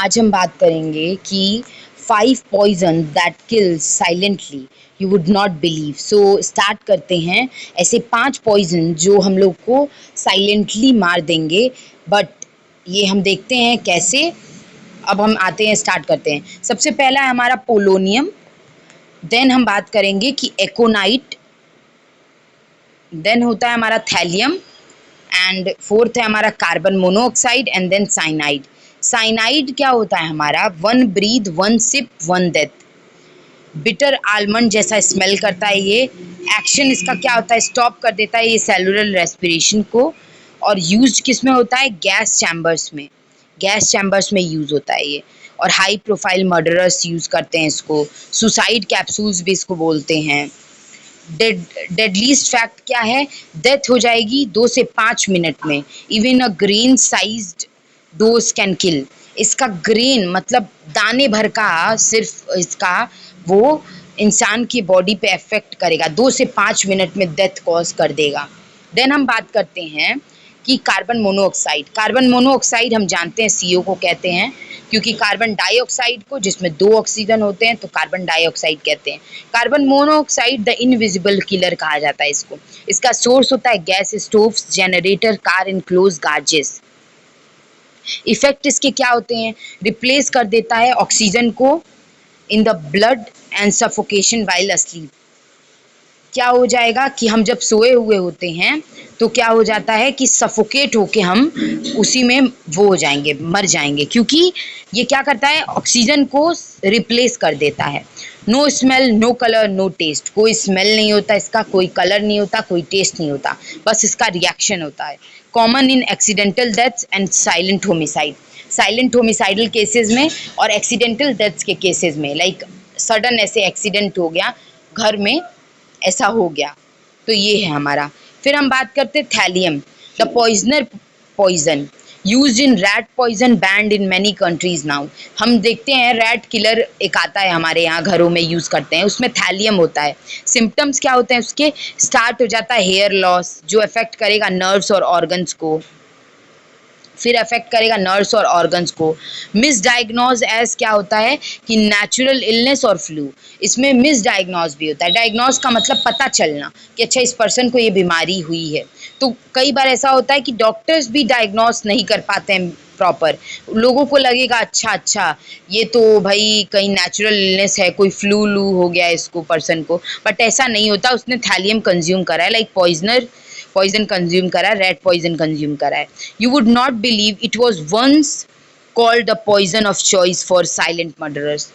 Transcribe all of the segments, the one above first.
आज हम बात करेंगे कि 5 poison that kills silently you would not believe. So start करते हैं। ऐसे 5 पॉइजन जो हम लोग को साइलेंटली मार देंगे, बट ये हम देखते हैं कैसे। अब हम आते हैं, स्टार्ट करते हैं। सबसे पहला है हमारा पोलोनियम। देन हम बात करेंगे कि एकोनाइट। देन होता है हमारा थैलियम। एंड फोर्थ है हमारा carbon monoxide and then cyanide. Cyanide क्या होता है हमारा? One breath, one sip, one death. Bitter almond जैसा स्मेल करता है ये। एक्शन इसका क्या होता है? स्टॉप कर देता है ये सेलुलर रेस्पिरेशन को। और यूज्ड किस में होता है? गैस चैम्बर्स में। गैस चैम्बर्स में यूज होता है ये। और हाई प्रोफाइल मर्डरर्स यूज करते हैं इसको। सुसाइड कैप्सूल्स भी इसको बोलते हैं। डेडलीस्ट फैक्ट क्या है? डेथ हो जाएगी 2 से 5 मिनट में। Even a grain sized dose can kill. इसका ग्रेन मतलब दाने भर का सिर्फ इसका वो इंसान की बॉडी पे इफेक्ट करेगा, 2 से 5 मिनट में डेथ कॉज कर देगा। देन हम बात करते हैं कि कार्बन मोनोऑक्साइड। कार्बन मोनोऑक्साइड हम जानते हैं CO को कहते हैं, क्योंकि कार्बन डाइऑक्साइड को, जिसमें 2 ऑक्सीजन होते हैं, तो कार्बन डाइऑक्साइड कहते हैं। Carbon monoxide the invisible killer कहा जाता है इसको। इसका सोर्स होता है gas stoves, generator, car in close garages. Effect इसके क्या होते हैं? रिप्लेस कर देता है ऑक्सीजन को in the blood and suffocation while asleep. क्या हो जाएगा कि हम जब सोए हुए होते हैं तो क्या हो जाता है कि सफोकेट होके हम उसी में वो हो जाएंगे, मर जाएंगे, क्योंकि ये क्या करता है? ऑक्सीजन को रिप्लेस कर देता है। No smell, no colour, no taste. कोई स्मेल नहीं होता इसका, कोई कलर नहीं होता, कोई टेस्ट नहीं होता, बस इसका रिएक्शन होता है। Common in accidental deaths and silent homicide. Silent homicidal cases में और एक्सीडेंटल डेथ्स के केसेस में, लाइक सडन ऐसे एक्सीडेंट हो गया घर में, ऐसा हो गया, तो ये है हमारा। फिर हम बात करते हैं thallium, the poisoner poison used in rat poison, banned in many countries now. हम देखते हैं रैट किलर एक आता है हमारे यहाँ, घरों में यूज करते हैं, उसमें थैलियम होता है। सिम्टम्स क्या होते हैं उसके? स्टार्ट हो जाता है हेयर लॉस, जो अफेक्ट करेगा नर्व्स और ऑर्गन्स को। फिर अफेक्ट करेगा नर्व्स और ऑर्गन्स को। मिसडायग्नोज एज क्या होता है कि नेचुरल इलनेस और फ्लू। इसमें मिसडायग्नोज भी होता है। डायग्नोज का मतलब पता चलना कि अच्छा इस पर्सन को ये बीमारी हुई है। तो कई बार ऐसा होता है कि डॉक्टर्स भी डायग्नोज नहीं कर पाते हैं प्रॉपर। लोगों को लगेगा अच्छा ये तो भाई कहीं नेचुरल इलनेस है, कोई फ्लू लू हो गया इसको, पर्सन को, बट ऐसा नहीं होता। उसने थैलियम कंज्यूम करा है, लाइक पॉइजन कंज्यूम करा है, रेड पॉइजन कंज्यूम करा है। You would not believe it was once called the poison of choice for silent murderers.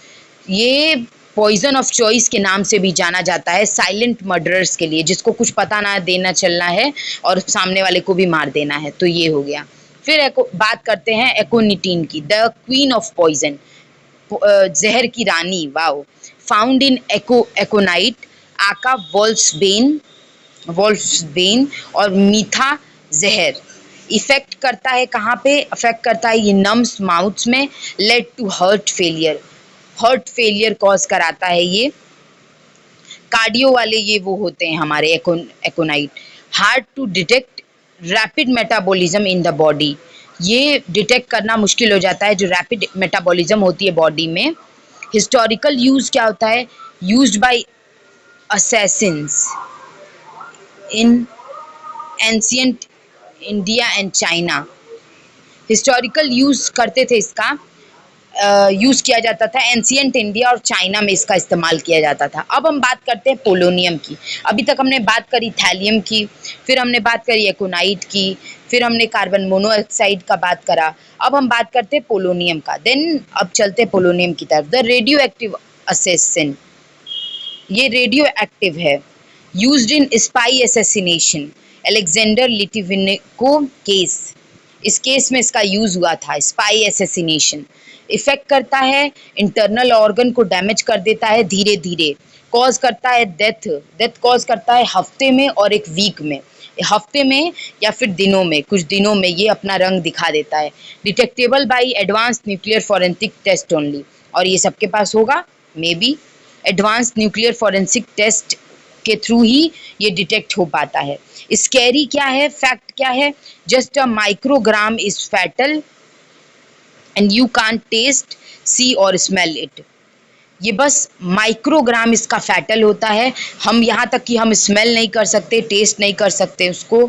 ये पॉइजन ऑफ चॉइस के नाम से भी जाना जाता है साइलेंट मर्डरर्स के लिए, जिसको कुछ पता ना देना चलना है और सामने वाले को भी मार देना है। तो ये हो गया। फिर बात करते हैं एकोनिटीन की, द क्वीन ऑफ पॉइजन, जहर की रानी। वाओ। फाउंड इन एकोनाइट, आका वॉल्फ्सबेन और मीठा जहर। इफेक्ट करता है कहाँ पे? अफेक्ट करता है ये नम्स माउथ्स में। Led to heart failure cause कराता है ये। कार्डियो वाले ये वो होते हैं हमारे aconite. Hard to detect rapid metabolism in the body. ये डिटेक्ट करना मुश्किल हो जाता है जो रैपिड मेटाबॉलिज्म होती है बॉडी में। हिस्टोरिकल यूज क्या होता है? Used by assassins in ancient India and China. Historical use करते थे इसका, यूज किया जाता था एंशियंट इंडिया और चाइना में, इसका इस्तेमाल किया जाता था। अब हम बात करते हैं पोलोनियम की। अभी तक हमने बात करी थैलियम की, फिर हमने बात करी एकोनाइट की, फिर हमने कार्बन मोनोऑक्साइड का बात करा। अब हम बात करते हैं पोलोनियम का। देन अब चलते हैं पोलोनियम की तरफ। द रेडियो एक्टिव असेसिन, ये रेडियो एक्टिव है। Used in spy assassination, Alexander Litvinenko case. इस केस में इसका यूज हुआ था, स्पाई असैसिनेशन। इफेक्ट करता है इंटरनल ऑर्गन को, डैमेज कर देता है धीरे धीरे। कॉज करता है डेथ कॉज करता है हफ्ते में और एक वीक में। हफ्ते में या फिर दिनों में, कुछ दिनों में ये अपना रंग दिखा देता है। Detectable by advance nuclear forensic test only, और ये सबके पास होगा maybe. Advance nuclear forensic test के थ्रू ही ये डिटेक्ट हो पाता है। स्कैरी क्या है? फैक्ट क्या है? Just a microgram is fatal and you can't taste, see or smell it. ये बस माइक्रोग्राम इसका फैटल होता है, हम यहाँ तक कि हम स्मेल नहीं कर सकते, टेस्ट नहीं कर सकते उसको,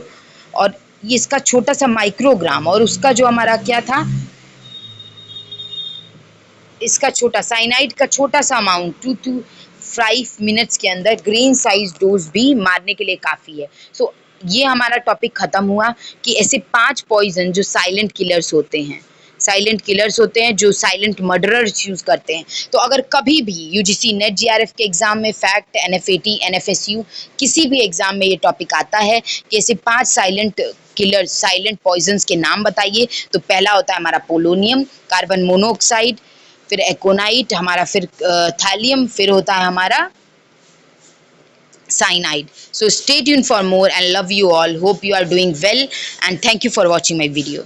और ये इसका छोटा सा माइक्रोग्राम, और उसका जो हमारा क्या था, इसका छोटा साइनाइड का छोटा सा अमाउंट 2 to 5 मिनट्स के अंदर ग्रेन साइज डोज भी मारने के लिए काफ़ी है। सो ये हमारा टॉपिक ख़त्म हुआ कि ऐसे 5 पॉइजन जो साइलेंट किलर्स होते हैं, साइलेंट किलर्स होते हैं जो साइलेंट मर्डरर्स यूज़ करते हैं। तो अगर कभी भी यूजीसी नेट जीआरएफ के एग्ज़ाम में, फैक्ट, एनएफएटी, एनएफएसयू किसी भी एग्ज़ाम में ये टॉपिक आता है कि ऐसे 5 साइलेंट किलर्स, साइलेंट पॉइजन्स के नाम बताइए, तो पहला होता है हमारा पोलोनियम, कार्बन मोनोऑक्साइड, फिर एकोनाइट हमारा, फिर थैलियम, फिर होता है हमारा cyanide. So stay tuned for more and love you all. Hope you are doing well and thank you for watching my video.